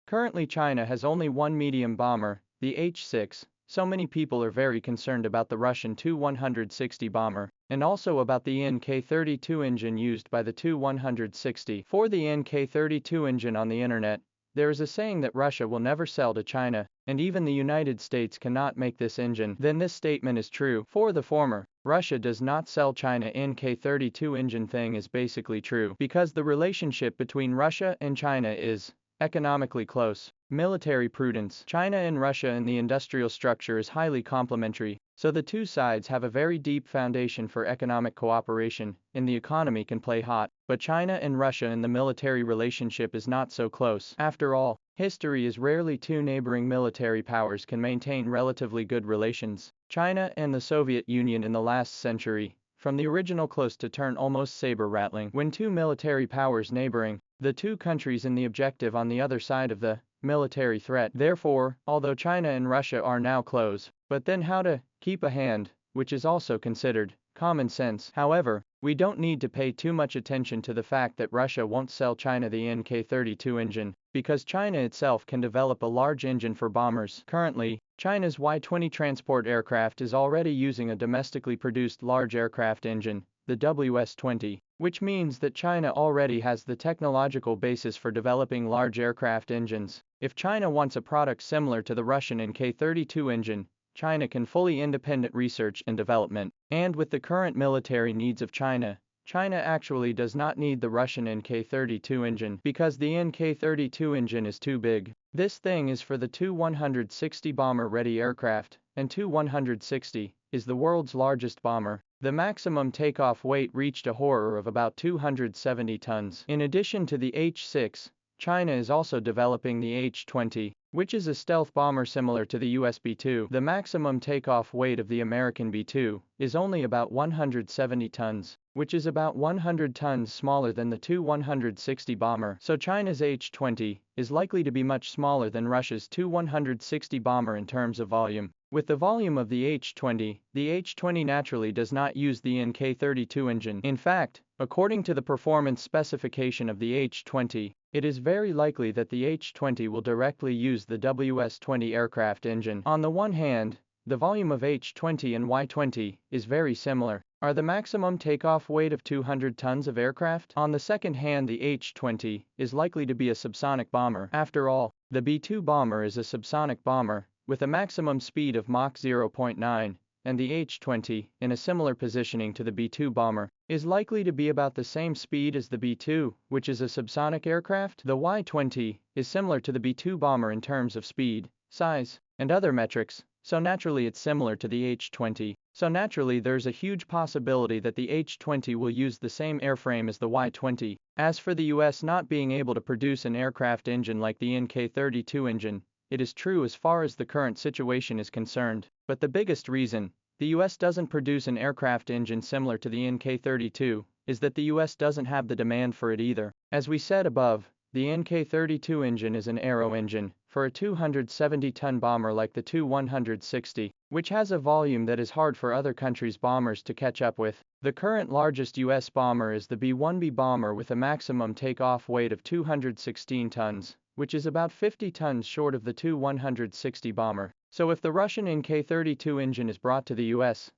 Currently China has only one medium bomber, the H-6, so many people are very concerned about the Russian Tu-160 bomber, and also about the NK-32 engine used by the Tu-160. For the NK-32 engine on the internet, there is a saying that Russia will never sell to China, and even the United States cannot make this engine. Then this statement is true. For the former, Russia does not sell China NK-32 engine thing is basically true, because the relationship between Russia and China is economically close. Military prudence. China and Russia in the industrial structure is highly complementary, so the two sides have a very deep foundation for economic cooperation, and the economy can play hot. But China and Russia in the military relationship is not so close. After all, history is rarely two neighboring military powers can maintain relatively good relations. China and the Soviet Union in the last century, from the original close to turn almost saber-rattling. When two military powers neighboring, the two countries in the objective on the other side of the military threat. Therefore, although China and Russia are now close, but then how to keep a hand, which is also considered common sense. However, we don't need to pay too much attention to the fact that Russia won't sell China the NK-32 engine, because China itself can develop a large engine for bombers. Currently, China's Y-20 transport aircraft is already using a domestically produced large aircraft engine, the WS-20, which means that China already has the technological basis for developing large aircraft engines. If China wants a product similar to the Russian NK-32 engine, China can fully independent research and development. And with the current military needs of China, China actually does not need the Russian NK-32 engine because the NK-32 engine is too big. This thing is for the Tu-160 bomber-ready aircraft, and Tu-160 is the world's largest bomber. The maximum takeoff weight reached a horror of about 270 tons. In addition to the H-6, China is also developing the H-20, which is a stealth bomber similar to the US B-2. The maximum takeoff weight of the American B-2 is only about 170 tons, which is about 100 tons smaller than the Tu-160 bomber. So China's H-20 is likely to be much smaller than Russia's Tu-160 bomber in terms of volume. With the volume of the H-20 naturally does not use the NK-32 engine. In fact, according to the performance specification of the H-20, it is very likely that the H-20 will directly use the WS-20 aircraft engine. On the one hand, the volume of H-20 and Y-20 is very similar. Are the maximum takeoff weight of 200 tons of aircraft? On the second hand, the H-20 is likely to be a subsonic bomber. After all, the B-2 bomber is a subsonic bomber, with a maximum speed of Mach 0.9, and the H-20, in a similar positioning to the B-2 bomber, is likely to be about the same speed as the B-2, which is a subsonic aircraft. The Y-20 is similar to the B-2 bomber in terms of speed, size, and other metrics, so naturally it's similar to the H-20. So naturally there's a huge possibility that the H-20 will use the same airframe as the Y-20. As for the US not being able to produce an aircraft engine like the NK-32 engine, it is true as far as the current situation is concerned, but the biggest reason the US doesn't produce an aircraft engine similar to the NK-32 is that the US doesn't have the demand for it either. As we said above, the NK-32 engine is an aero engine for a 270-ton bomber like the Tu-160, which has a volume that is hard for other countries' bombers to catch up with. The current largest US bomber is the B-1B bomber with a maximum takeoff weight of 216 tons, which is about 50 tons short of the Tu-160 bomber. So if the Russian NK-32 engine is brought to the US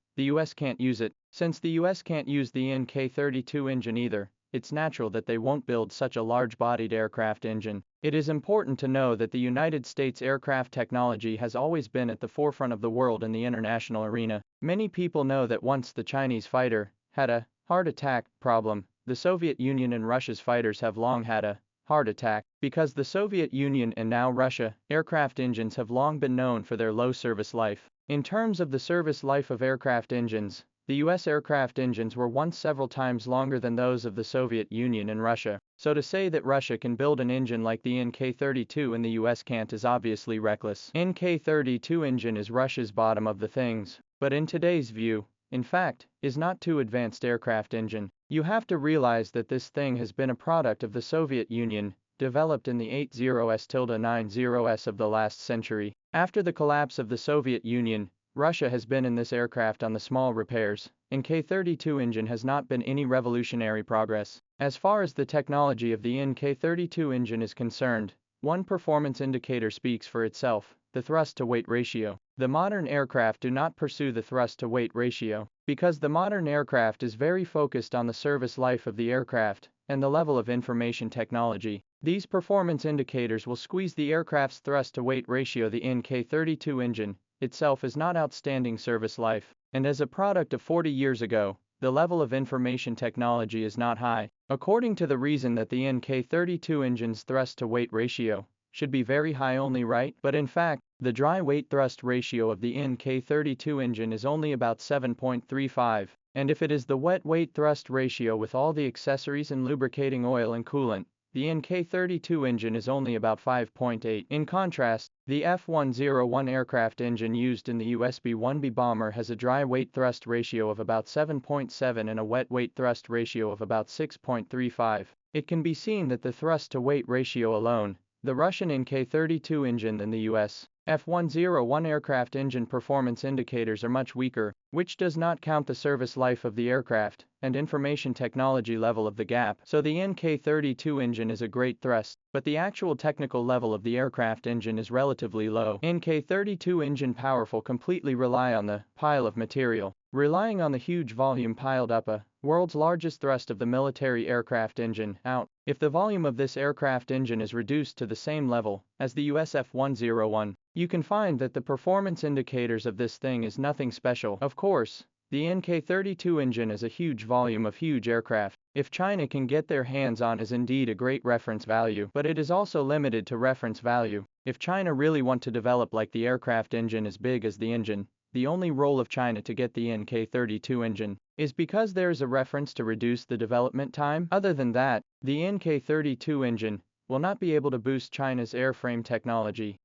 can't use it. Since the US can't use the NK-32 engine either, it's natural that they won't build such a large-bodied aircraft engine. It is important to know that the United States aircraft technology has always been at the forefront of the world in the international arena. Many people know that once the Chinese fighter had a heart attack problem, the Soviet Union and Russia's fighters have long had a heart attack, because the Soviet Union and now Russia aircraft engines have long been known for their low service life. In terms of the service life of aircraft engines, the US aircraft engines were once several times longer than those of the Soviet Union and Russia. So to say that Russia can build an engine like the NK-32 and the US can't is obviously reckless. NK-32 engine is Russia's bottom of the things, but in today's view, in fact, is not too advanced aircraft engine. You have to realize that this thing has been a product of the Soviet Union, developed in the 80s-90s of the last century. After the collapse of the Soviet Union, Russia has been in this aircraft on the small repairs. NK-32 engine has not been any revolutionary progress. As far as the technology of the NK-32 engine is concerned, One performance indicator speaks for itself: the thrust-to-weight ratio. The modern aircraft do not pursue the thrust-to-weight ratio, because the modern aircraft is very focused on the service life of the aircraft and the level of information technology. These performance indicators will squeeze the aircraft's thrust-to-weight ratio. The NK-32 engine itself is not outstanding service life, and as a product of 40 years ago, the level of information technology is not high. According to the reason that the NK-32 engine's thrust-to-weight ratio should be very high only, right? But in fact, the dry weight thrust ratio of the NK-32 engine is only about 7.35, and if it is the wet weight thrust ratio with all the accessories and lubricating oil and coolant, the NK-32 engine is only about 5.8. In contrast, the F-101 aircraft engine used in the US B-1B bomber has a dry weight thrust ratio of about 7.7 and a wet weight thrust ratio of about 6.35. It can be seen that the thrust-to-weight ratio alone, the Russian NK-32 engine and the US F-101 aircraft engine performance indicators are much weaker, which does not count the service life of the aircraft and information technology level of the gap. So the NK-32 engine is a great thrust, but the actual technical level of the aircraft engine is relatively low. NK-32 engine powerful completely rely on the pile of material. Relying on the huge volume piled up a world's largest thrust of the military aircraft engine out. If the volume of this aircraft engine is reduced to the same level as the US F-101, you can find that the performance indicators of this thing is nothing special. Of course, the NK-32 engine is a huge volume of huge aircraft. If China can get their hands on is indeed a great reference value, but it is also limited to reference value. If China really want to develop like the aircraft engine as big as the engine, the only role of China to get the NK-32 engine is because there is a reference to reduce the development time. Other than that, the NK-32 engine will not be able to boost China's airframe technology.